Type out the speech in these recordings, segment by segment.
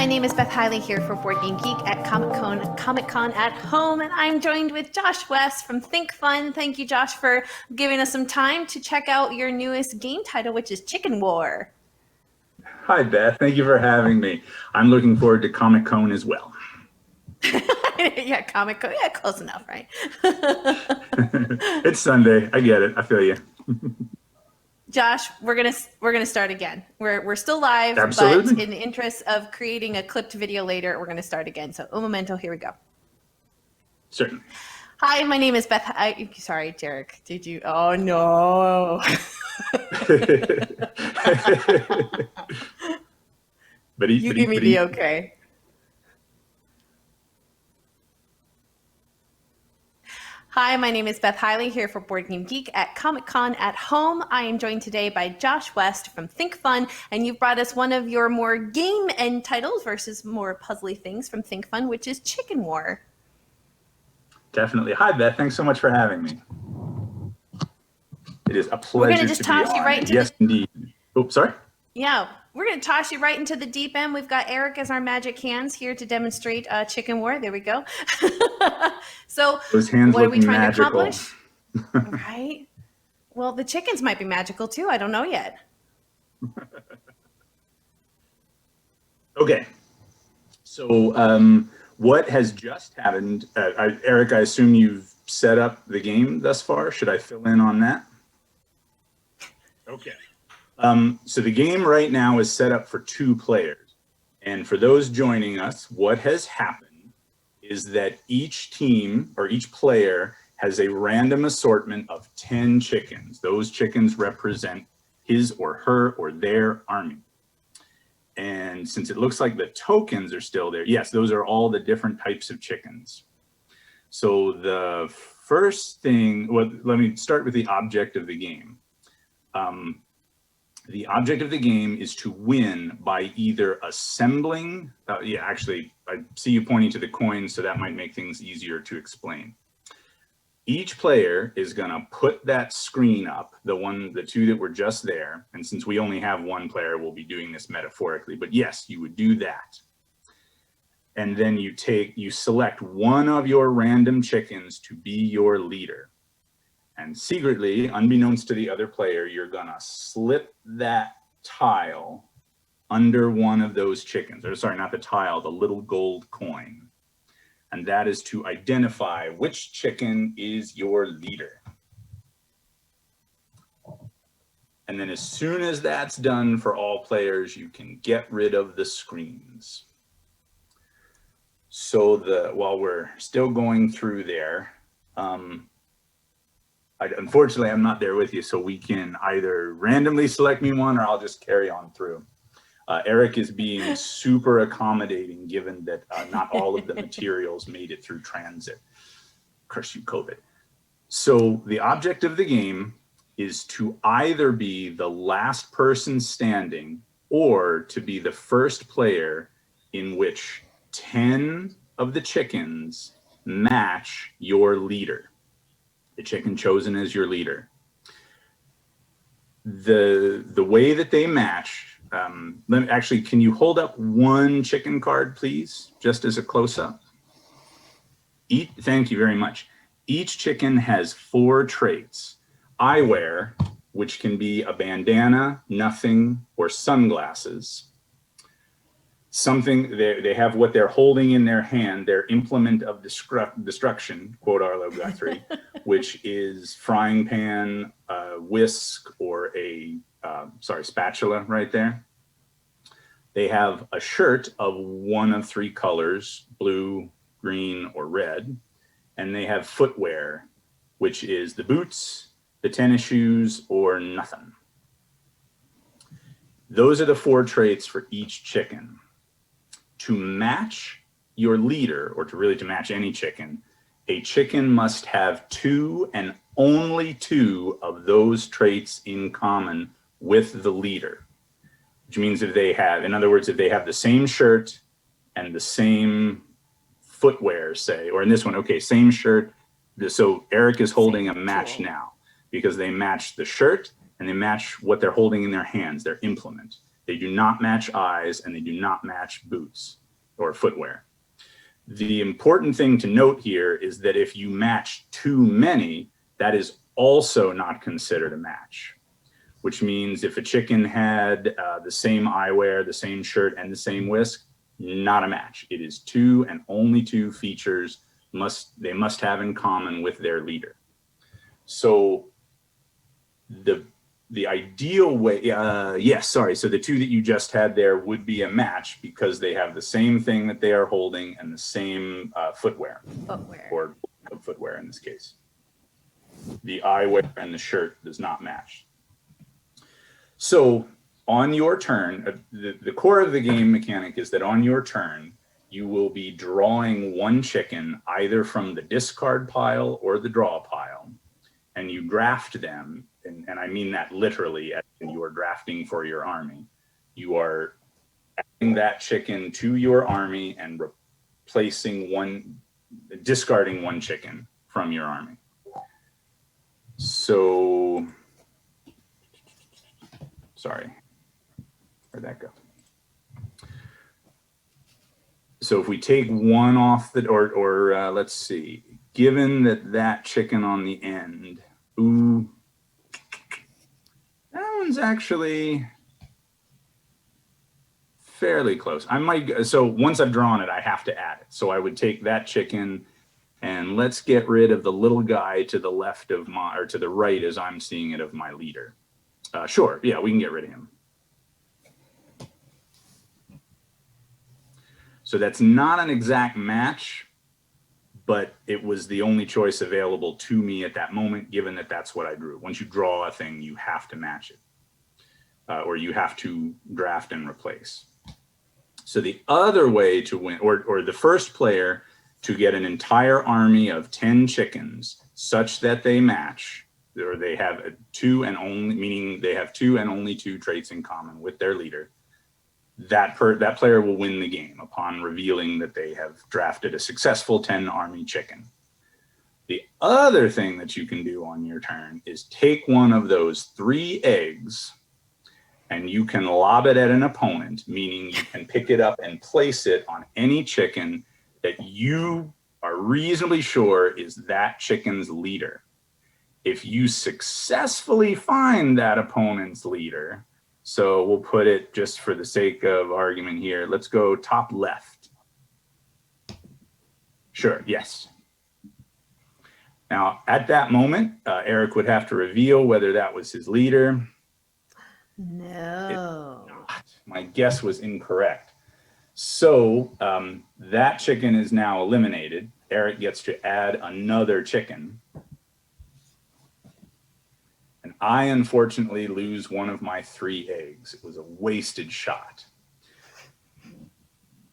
my name is Beth Hiley here for BoardGameGeek at Comic-Con at Home, and I'm joined with Josh West from Think Fun. Thank you, Josh, for giving us some time to check out your newest game title, which is Chicken War. Hi, Beth. Thank you for having me. I'm looking forward to Comic-Con as well. Yeah, Comic-Con. Yeah, close enough, right? It's Sunday. I get it. I feel you. Josh, we're gonna start again. We're still live, Absolutely. But in the interest of creating a clipped video later, we're gonna start again. So, un momento, here we go. Certainly. Hi, my name is Beth. Sorry, Derek. Did you? Oh no. You give me the okay. Hi, my name is Beth Hiley here for BoardGameGeek at Comic-Con at Home. I am joined today by Josh West from Think Fun, and you've brought us one of your more game end titles versus more puzzly things from Think Fun, which is Chicken War. Definitely. Hi, Beth. Thanks so much for having me. It is a pleasure We're gonna just to be toss you on. right into Yes, indeed. Oh, sorry? Yeah, we're going to toss you right into the deep end. We've got Eric as our magic hands here to demonstrate Chicken War. There we go. So those hands what are we trying magical. to accomplish? Right? Well, the chickens might be magical too. I don't know yet. Okay. So what has just happened? Eric, I assume you've set up the game thus far. Should I fill in on that? Okay. So the game right now is set up for 2 players. And for those joining us, what has happened is that each team or each player has a random assortment of 10 chickens. Those chickens represent his or her or their army. And since it looks like the tokens are still there, yes, those are all the different types of chickens. So the first thing, well, let me start with the object of the game. The object of the game is to win by either assembling, actually, I see you pointing to the coins, so that might make things easier to explain. Each player is gonna put that screen up, the 2 that were just there, and since we only have 1 player, we'll be doing this metaphorically, but yes, you would do that. And then you select one of your random chickens to be your leader. And secretly, unbeknownst to the other player, you're gonna slip that tile under one of those chickens. Or sorry, not the tile, the little gold coin. And that is to identify which chicken is your leader. And then as soon as that's done for all players, you can get rid of the screens. So while we're still going through there, unfortunately, I'm not there with you, so we can either randomly select me one or I'll just carry on through. Eric is being super accommodating given that not all of the materials made it through transit. Curse you, COVID. So the object of the game is to either be the last person standing or to be the first player in which 10 of the chickens match your leader. The chicken chosen as your leader. The way that they match, actually, can you hold up one chicken card, please, just as a close-up? Thank you very much. Each chicken has 4 traits. Eyewear, which can be a bandana, nothing, or sunglasses. Something, they have what they're holding in their hand, their implement of destruction, quote Arlo Guthrie, which is frying pan, whisk, or a, spatula right there. They have a shirt of one of 3 colors, blue, green, or red. And they have footwear, which is the boots, the tennis shoes, or nothing. Those are the 4 traits for each chicken. To match your leader, or to match any chicken, a chicken must have 2 and only 2 of those traits in common with the leader. Which means if they have, in other words, if they have the same shirt and the same footwear, say, or in this one, okay, same shirt. So Eric is holding a match now because they match the shirt and they match what they're holding in their hands, their implement. They do not match eyes, and they do not match boots or footwear. The important thing to note here is that if you match too many, that is also not considered a match, which means if a chicken had the same eyewear, the same shirt, and the same whisk, not a match. It is two and only two features they must have in common with their leader. So the ideal way, so the two that you just had there would be a match because they have the same thing that they are holding and the same footwear. Or footwear in this case. The eyewear and the shirt does not match. So on your turn, the core of the game mechanic is that on your turn, you will be drawing one chicken either from the discard pile or the draw pile, and you draft them, and I mean that literally, as you are drafting for your army. You are adding that chicken to your army and discarding one chicken from your army. So, sorry, where'd that go? So if we take one off let's see, given that chicken on the end, that one's actually fairly close. So once I've drawn it, I have to add it. So I would take that chicken and let's get rid of the little guy to the left of or to the right as I'm seeing it of my leader. Sure, yeah, we can get rid of him. So that's not an exact match, but it was the only choice available to me at that moment, given that that's what I drew. Once you draw a thing, you have to match it, or you have to draft and replace. So the other way to win, or the first player to get an entire army of 10 chickens such that they match, or they have meaning they have two and only two traits in common with their leader, that player will win the game upon revealing that they have drafted a successful 10 army chicken. The other thing that you can do on your turn is take one of those 3 eggs and you can lob it at an opponent, meaning you can pick it up and place it on any chicken that you are reasonably sure is that chicken's leader. If you successfully find that opponent's leader, so we'll put it, just for the sake of argument here, let's go top left. Sure, yes. Now, at that moment, Eric would have to reveal whether that was his leader. No. My guess was incorrect. So that chicken is now eliminated. Eric gets to add another chicken. And I unfortunately lose one of my 3 eggs. It was a wasted shot.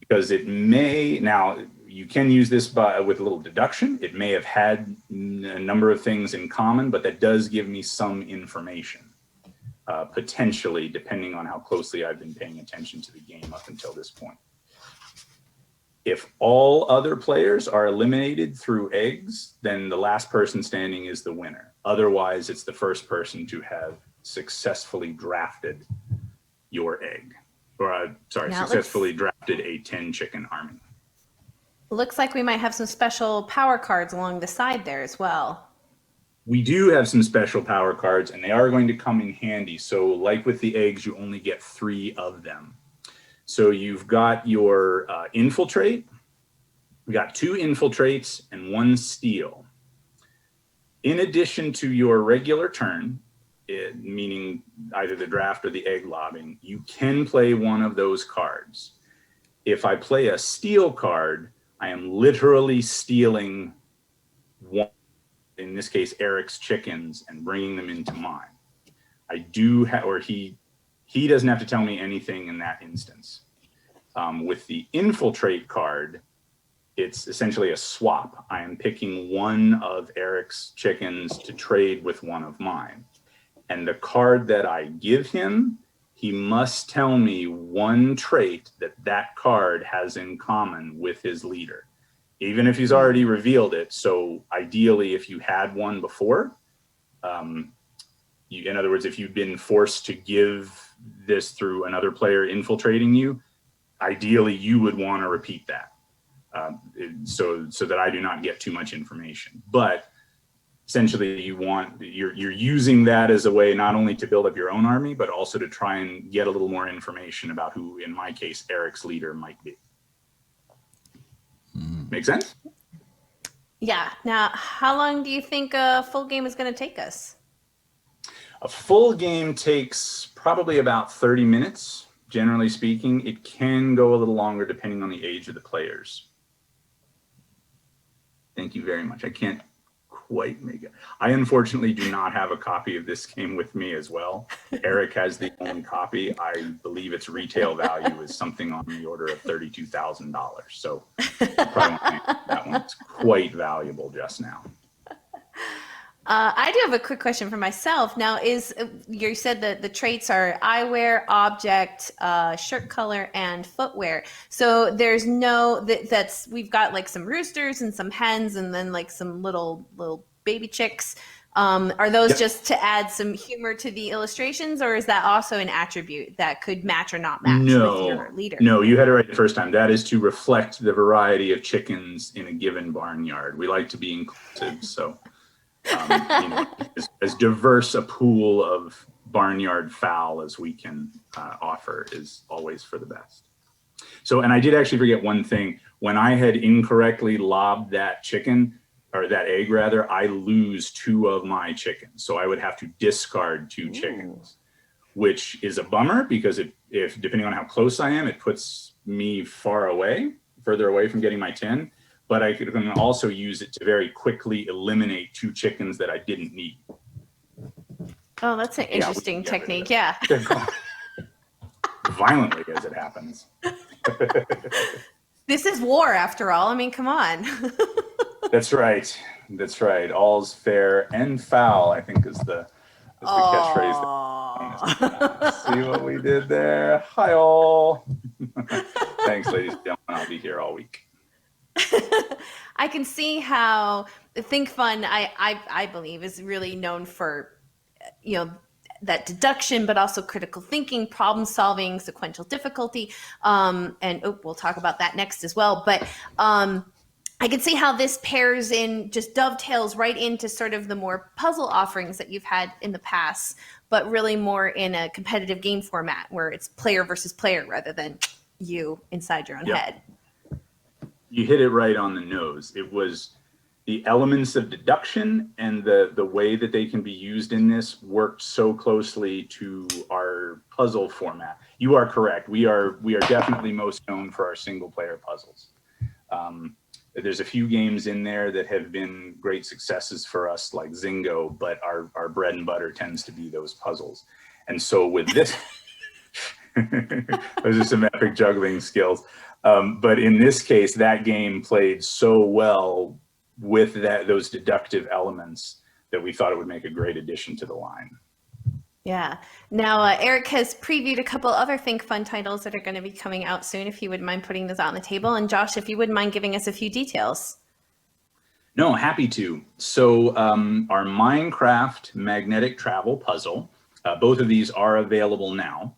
Because now you can use this with a little deduction. It may have had a number of things in common, but that does give me some information, potentially, depending on how closely I've been paying attention to the game up until this point. If all other players are eliminated through eggs, then the last person standing is the winner. Otherwise, it's the first person to have successfully drafted your egg. Successfully drafted a 10 chicken army. Looks like we might have some special power cards along the side there as well. We do have some special power cards, and they are going to come in handy. So like with the eggs, you only get 3 of them. So you've got your infiltrate. We got 2 infiltrates and 1 steal. In addition to your regular turn, meaning either the draft or the egg lobbing, you can play one of those cards. If I play a steal card, I am literally stealing one, in this case, Eric's chickens, and bringing them into mine. I do have, or he doesn't have to tell me anything in that instance. With the infiltrate card, it's essentially a swap. I am picking one of Eric's chickens to trade with one of mine. And the card that I give him, he must tell me one trait that card has in common with his leader, even if he's already revealed it. So ideally, if you had one before, in other words, if you've been forced to give this through another player infiltrating you, ideally you would want to repeat that, so that I do not get too much information. But essentially, you're using that as a way not only to build up your own army, but also to try and get a little more information about who, in my case, Eric's leader might be. Make sense? Yeah. Now, how long do you think a full game is going to take us? A full game takes probably about 30 minutes, generally speaking. It can go a little longer depending on the age of the players. Thank you very much. I can't quite make it. I unfortunately do not have a copy of this game with me as well. Eric has the only copy. I believe its retail value is something on the order of $32,000. So probably that one's quite valuable just now. I do have a quick question for myself. Now, you said that the traits are eyewear, object, shirt color, and footwear. So there's we've got like some roosters and some hens, and then like some little baby chicks. Are those just to add some humor to the illustrations, or is that also an attribute that could match or not match with your leader? No, you had it right the first time. That is to reflect the variety of chickens in a given barnyard. We like to be inclusive, so. As diverse a pool of barnyard fowl as we can offer is always for the best. So, and I did actually forget one thing. When I had incorrectly lobbed that chicken, or that egg rather, I lose 2 of my chickens. So I would have to discard 2 chickens, which is a bummer because if depending on how close I am, it puts me further away from getting my 10. But I can also use it to very quickly eliminate 2 chickens that I didn't need. Oh, that's an interesting technique. Yeah. Violently as it happens. This is war after all. I mean, come on. That's right. That's right. All's fair and foul, I think is the catchphrase. See what we did there? Hi all. Thanks, ladies and gentlemen. I'll be here all week. I can see how Think Fun, I believe, is really known for, that deduction, but also critical thinking, problem solving, sequential difficulty. And we'll talk about that next as well. But I can see how this pairs in, just dovetails right into sort of the more puzzle offerings that you've had in the past, but really more in a competitive game format where it's player versus player rather than you inside your own head. You hit it right on the nose. It was the elements of deduction and the way that they can be used in this worked so closely to our puzzle format. You are correct. We are definitely most known for our single player puzzles. There's a few games in there that have been great successes for us, like Zingo, but our bread and butter tends to be those puzzles. And so with this, those are some epic juggling skills. But in this case, that game played so well with those deductive elements that we thought it would make a great addition to the line. Yeah. Now, Eric has previewed a couple other Think Fun titles that are going to be coming out soon, if you wouldn't mind putting those out on the table. And Josh, if you wouldn't mind giving us a few details. No, happy to. So our Minecraft magnetic travel puzzle, both of these are available now.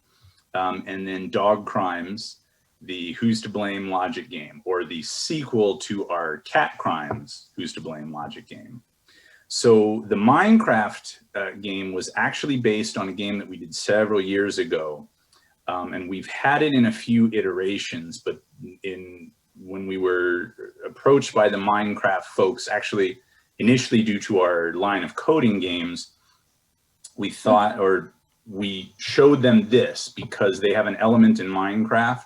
And then Dog Crimes, the Who's to Blame logic game, or the sequel to our Cat Crimes Who's to Blame logic game. So the Minecraft game was actually based on a game that we did several years ago. And we've had it in a few iterations, but when we were approached by the Minecraft folks, actually initially due to our line of coding games, we thought, or we showed them this because they have an element in Minecraft,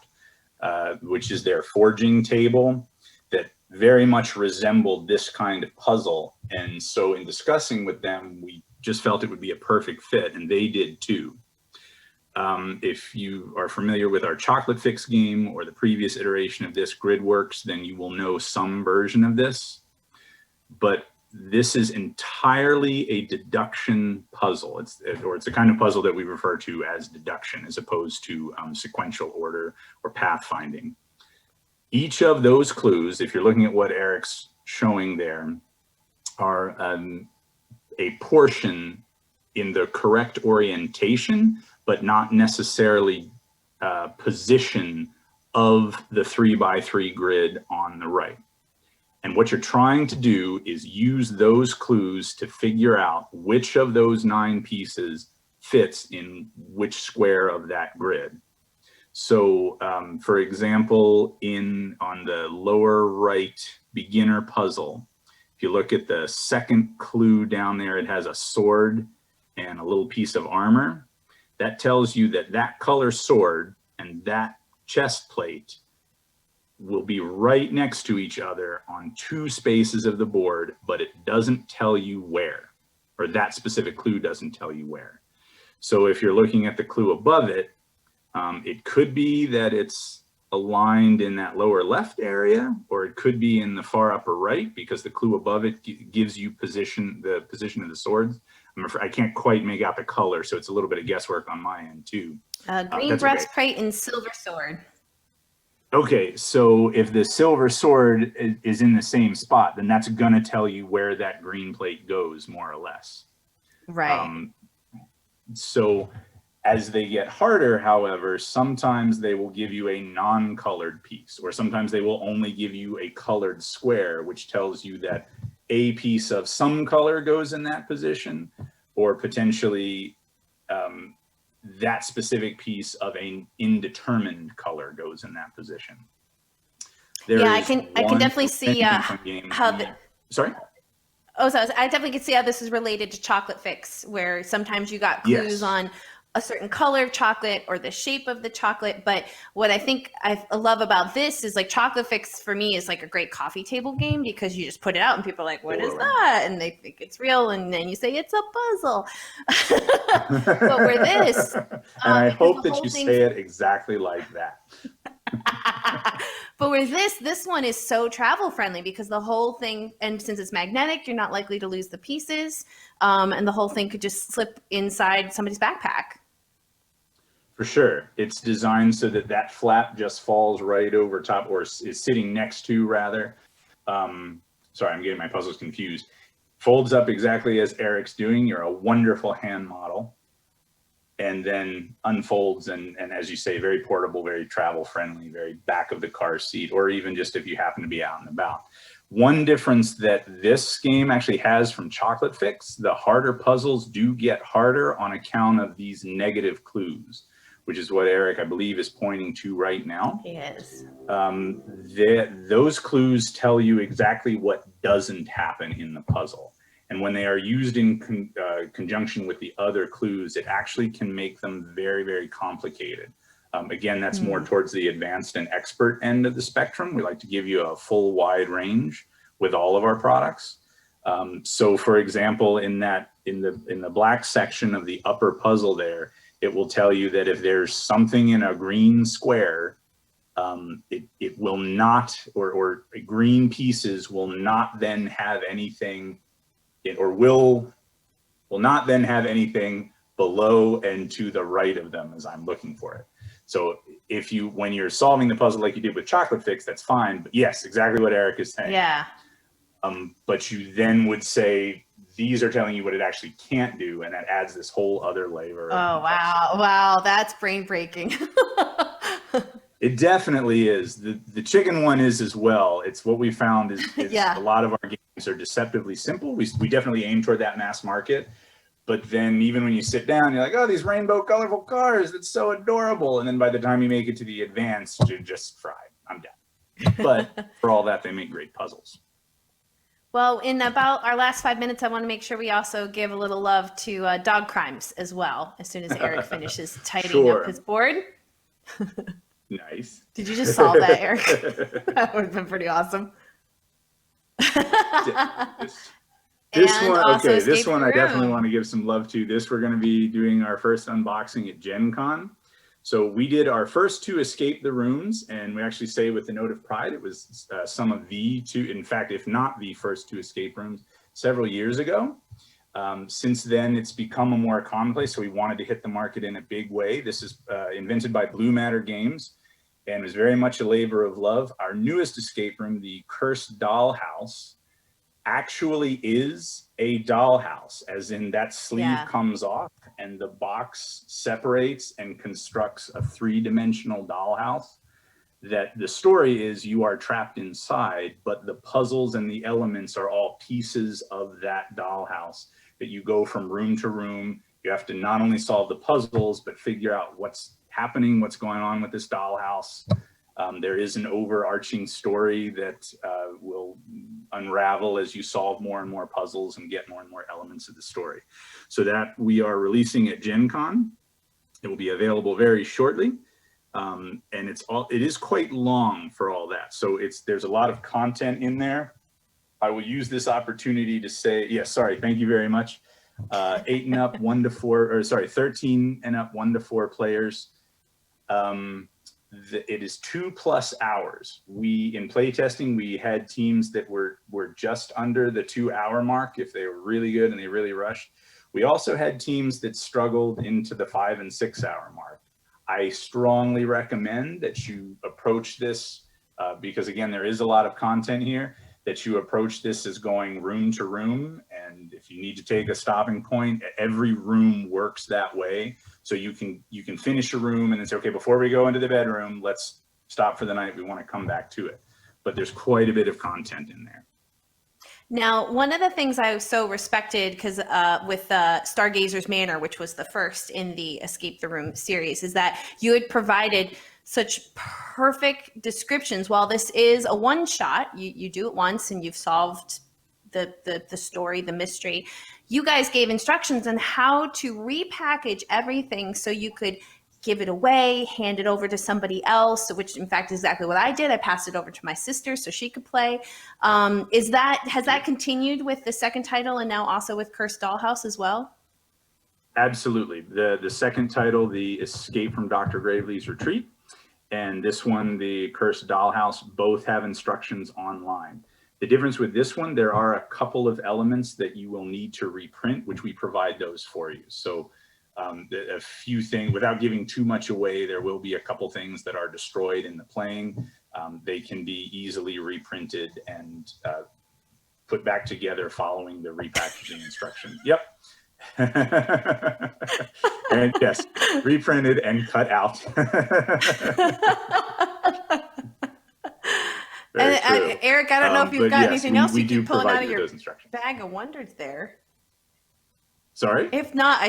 which is their forging table, that very much resembled this kind of puzzle. And so in discussing with them, we just felt it would be a perfect fit, and they did too. If you are familiar with our Chocolate Fix game or the previous iteration of this, Gridworks, then you will know some version of this. But this is entirely a deduction puzzle. It's a kind of puzzle that we refer to as deduction, as opposed to sequential order or pathfinding. Each of those clues, if you're looking at what Eric's showing there, are a portion in the correct orientation but not necessarily position of the 3x3 grid on the right. And what you're trying to do is use those clues to figure out which of those 9 pieces fits in which square of that grid. So for example, on the lower right beginner puzzle, if you look at the second clue down there, it has a sword and a little piece of armor. That tells you that that color sword and that chest plate will be right next to each other on 2 spaces of the board, but it doesn't tell you where, or that specific clue doesn't tell you where. So if you're looking at the clue above it, it could be that it's aligned in that lower left area, or it could be in the far upper right, because the clue above it gives you the position of the swords. I can't quite make out the color, so it's a little bit of guesswork on my end too. Green breastplate and silver sword. Okay, so if the silver sword is in the same spot, then that's going to tell you where that green plate goes, more or less. Right. So as they get harder, however, sometimes they will give you a non-colored piece, or sometimes they will only give you a colored square, which tells you that a piece of some color goes in that position, or potentially that specific piece of an indeterminate color goes in that position. I can definitely see how sorry? Oh, so I definitely can see how this is related to Chocolate Fix, where sometimes you got clues on a certain color of chocolate or the shape of the chocolate. But what I think I love about this is like Chocolate Fix for me is like a great coffee table game, because you just put it out and people are like, what is that? And they think it's real. And then you say, it's a puzzle. But where this. And I hope that you say it exactly like that. But where this one is so travel friendly, because the whole thing, and since it's magnetic, you're not likely to lose the pieces. And the whole thing could just slip inside somebody's backpack. For sure. It's designed so that that flap just falls right over top, or is sitting next to, rather. Sorry, I'm getting my puzzles confused. Folds up exactly as Eric's doing. You're a wonderful hand model. And then unfolds, and as you say, very portable, very travel friendly, very back of the car seat, or even just if you happen to be out and about. One difference that this game actually has from Chocolate Fix, the harder puzzles do get harder on account of these negative clues, which is what Eric, I believe, is pointing to right now. Yes. Those clues tell you exactly what doesn't happen in the puzzle. And when they are used in conjunction with the other clues, it actually can make them very, very complicated. Again, that's more towards the advanced and expert end of the spectrum. We like to give you a full wide range with all of our products. So for example, in the black section of the upper puzzle there, it will tell you that if there's something in a green square, it will not, or green pieces will not then have anything, or will not then have anything below and to the right of them as I'm looking for it. So when you're solving the puzzle like you did with Chocolate Fix, that's fine. But yes, exactly what Eric is saying. Yeah. But you then would say, these are telling you what it actually can't do. And that adds this whole other layer. Oh, wow. Wow. That's brain breaking. It definitely is. The chicken one is as well. It's what we found is a lot of our games are deceptively simple. We definitely aim toward that mass market. But then even when you sit down, you're like, oh, these rainbow colorful cars, that's so adorable. And then by the time you make it to the advanced, you're just fried. I'm done. But for all that, they make great puzzles. Well, in about our last 5 minutes, I want to make sure we also give a little love to Dog Crimes as well, as soon as Eric finishes tidying up his board. Nice. Did you just solve that, Eric? That would have been pretty awesome. This one I definitely want to give some love to. This we're going to be doing our first unboxing at Gen Con. So we did our first 2 Escape the Rooms, and we actually say with a note of pride, it was some of the 2, in fact, if not the first 2 escape rooms several years ago. Since then, it's become a more commonplace, so we wanted to hit the market in a big way. This is invented by Blue Matter Games and was very much a labor of love. Our newest escape room, the Cursed Dollhouse, actually is a dollhouse, as in that sleeve comes off and the box separates and constructs a three-dimensional dollhouse. That the story is you are trapped inside, but the puzzles and the elements are all pieces of that dollhouse that you go from room to room. You have to not only solve the puzzles, but figure out what's happening, what's going on with this dollhouse. There is an overarching story that will unravel as you solve more and more puzzles and get more and more elements of the story. So that we are releasing at Gen Con. It will be available very shortly. And it is quite long for all that. So there's a lot of content in there. I will use this opportunity to say, yes, sorry, thank you very much. 8 and up, 1 to 4, or sorry, 13 and up, 1 to 4 players. It is 2+ hours. In playtesting, we had teams that were just under the 2-hour mark if they were really good and they really rushed. We also had teams that struggled into the 5 and 6 hour mark. I strongly recommend that you approach this because again, there is a lot of content here, that you approach this as going room to room. And if you need to take a stopping point, every room works that way. So you can finish a room and then say, okay, before we go into the bedroom, let's stop for the night. We want to come back to it. But there's quite a bit of content in there. Now, one of the things I so respected, because with Stargazer's Manor, which was the first in the Escape the Room series, is that you had provided such perfect descriptions. While this is a one-shot, you do it once and you've solved the story, the mystery. You guys gave instructions on how to repackage everything so you could give it away, hand it over to somebody else, which in fact is exactly what I did. I passed it over to my sister so she could play. Has that continued with the second title and now also with Cursed Dollhouse as well? Absolutely. The second title, The Escape from Dr. Gravely's Retreat, and this one, The Cursed Dollhouse, both have instructions online. The difference with this one, there are a couple of elements that you will need to reprint, which we provide those for you. So a few things, without giving too much away, there will be a couple things that are destroyed in the playing. They can be easily reprinted and put back together following the repackaging instruction. Yep. And yes, reprinted and cut out. And Eric, I don't know if you've got anything else you can pull out of your bag of wonders there. Sorry? If not,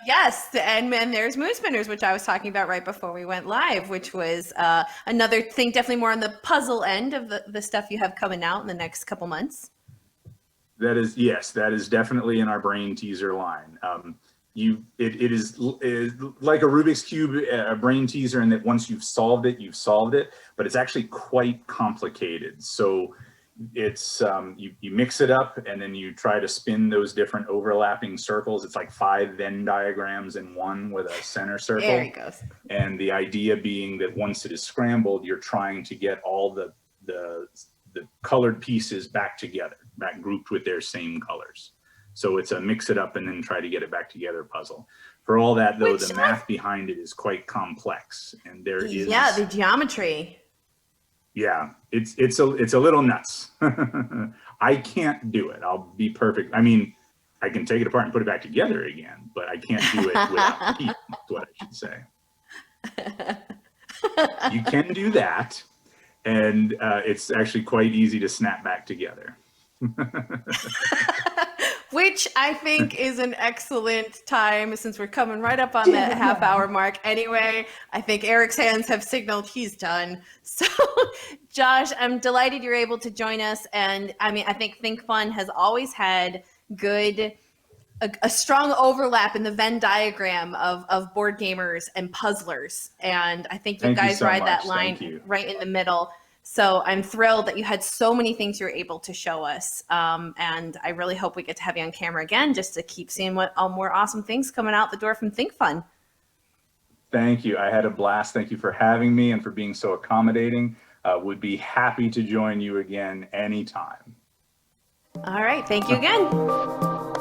yes, and there's Moonspinners, which I was talking about right before we went live, which was another thing, definitely more on the puzzle end of the stuff you have coming out in the next couple months. That is, yes, that is definitely in our brain teaser line. It is like a Rubik's Cube, a brain teaser, in that once you've solved it, but it's actually quite complicated. So it's you mix it up and then you try to spin those different overlapping circles. It's like 5 Venn diagrams in one with a center circle. There he goes. And the idea being that once it is scrambled, you're trying to get all the colored pieces back together, back grouped with their same colors. So it's a mix it up and then try to get it back together puzzle. For all that though, the math behind it is quite complex, and there is the geometry. Yeah, it's a little nuts. I can't do it. I'll be perfect. I mean, I can take it apart and put it back together again, but I can't do it without heat, is what I should say. You can do that, and it's actually quite easy to snap back together. Which I think is an excellent time, since we're coming right up on that half-hour mark. Anyway, I think Eric's hands have signaled he's done. So, Josh, I'm delighted you're able to join us. And I mean, I think Think Fun has always had a strong overlap in the Venn diagram of board gamers and puzzlers. And I think you guys ride that line right in the middle. So I'm thrilled that you had so many things you're able to show us. And I really hope we get to have you on camera again, just to keep seeing what more awesome things coming out the door from Think Fun. Thank you. I had a blast. Thank you for having me and for being so accommodating. Would be happy to join you again anytime. All right. Thank you again.